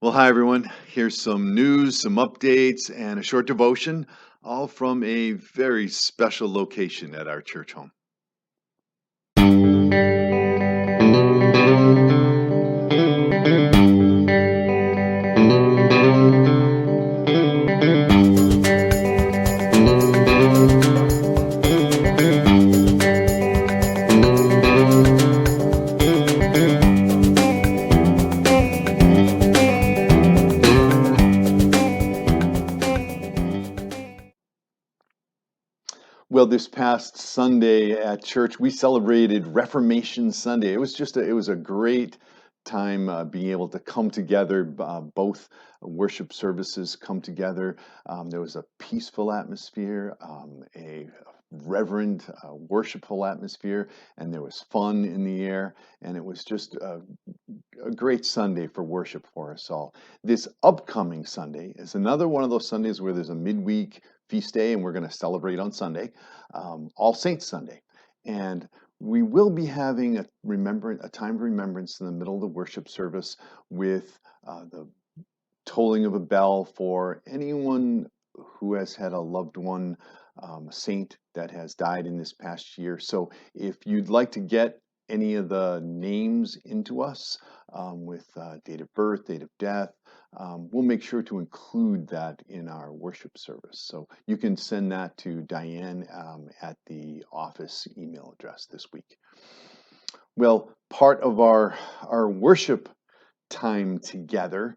Well, hi everyone. Here's some news, some updates, and a short devotion, all from a very special location at our church home. Well, this past Sunday at church, we celebrated Reformation Sunday. It was a great time being able to come together. Both worship services come together. There was a peaceful atmosphere, a reverent, worshipful atmosphere, and there was fun in the air. And it was just a great Sunday for worship for us all. This upcoming Sunday is another one of those Sundays where there's a midweek feast day, and we're going to celebrate on Sunday, All Saints Sunday. And we will be having a time of remembrance in the middle of the worship service with the tolling of a bell for anyone who has had a loved one, a saint that has died in this past year. So if you'd like to get any of the names into us with date of birth, date of death, we'll make sure to include that in our worship service. So you can send that to Diane at the office email address this week. Well, part of our worship time together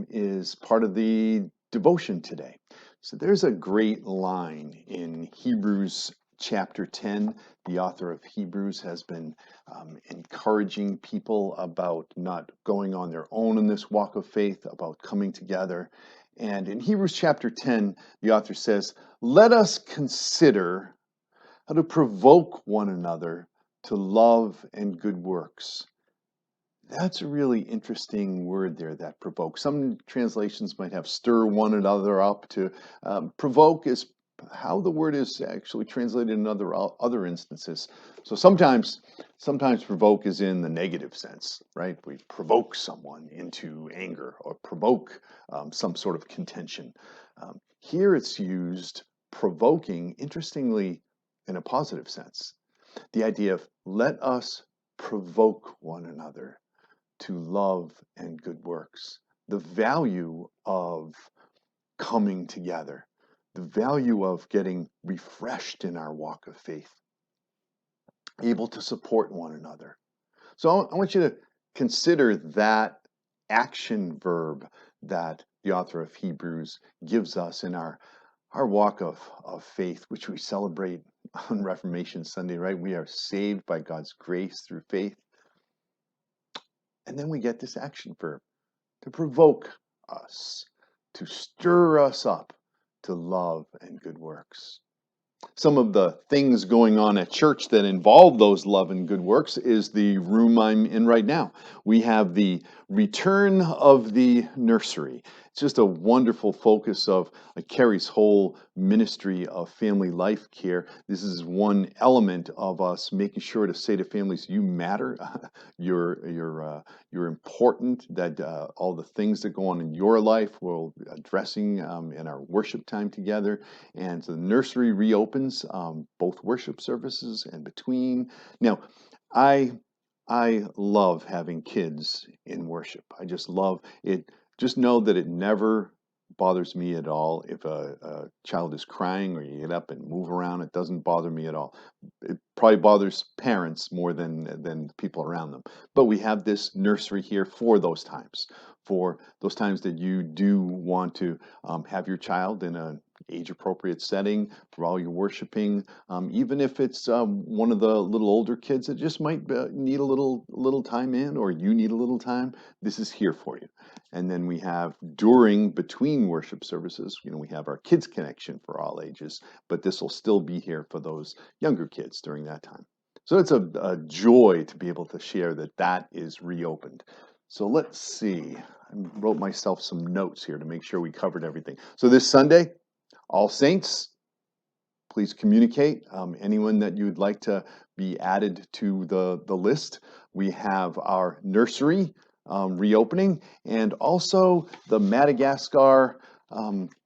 is part of the devotion today. So there's a great line in Hebrews chapter 10. The author of Hebrews has been encouraging people about not going on their own in this walk of faith, about coming together. And in Hebrews chapter 10, the author says, "Let us consider how to provoke one another to love and good works." That's a really interesting word there, that provoke. Some translations might have stir one another up to provoke is how the word is actually translated in other instances. So sometimes provoke is in the negative sense, right? We provoke someone into anger or provoke some sort of contention. Here it's used provoking, interestingly, in a positive sense. The idea of let us provoke one another to love and good works. The value of coming together, the value of getting refreshed in our walk of faith, able to support one another. So I want you to consider that action verb that the author of Hebrews gives us in our walk of faith, which we celebrate on Reformation Sunday, right? We are saved by God's grace through faith. And then we get this action verb to provoke us, to stir us up to love and good works. Some of the things going on at church that involve those love and good works is the room I'm in right now. We have the return of the nursery. It's just a wonderful focus of Carrie's whole ministry of family life care. This is one element of us making sure to say to families, you matter, you're important, that all the things that go on in your life we're addressing in our worship time together. And so the nursery reopens, both worship services and between. Now, I I love having kids in worship. I just love it. Just know that it never bothers me at all if a child is crying or you get up and move around. It doesn't bother me at all. It probably bothers parents more than the people around them. But we have this nursery here for those times that you do want to have your child in an age-appropriate setting for all your worshiping, even if it's one of the little older kids that just might need a little time in, or you need a little time. This is here for you. And then we have between worship services, we have our kids connection for all ages, but this will still be here for those younger kids during that time. So it's a joy to be able to share that is reopened. So let's see. I wrote myself some notes here to make sure we covered everything. So this Sunday, All Saints, please communicate. Anyone that you would like to be added to the list. We have our nursery reopening, and also the Madagascar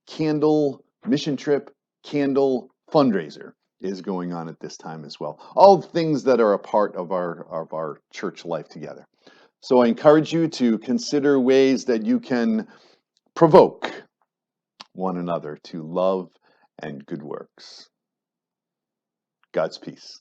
candle mission trip candle fundraiser is going on at this time as well. All things that are a part of our church life together. So I encourage you to consider ways that you can provoke one another to love and good works. God's peace.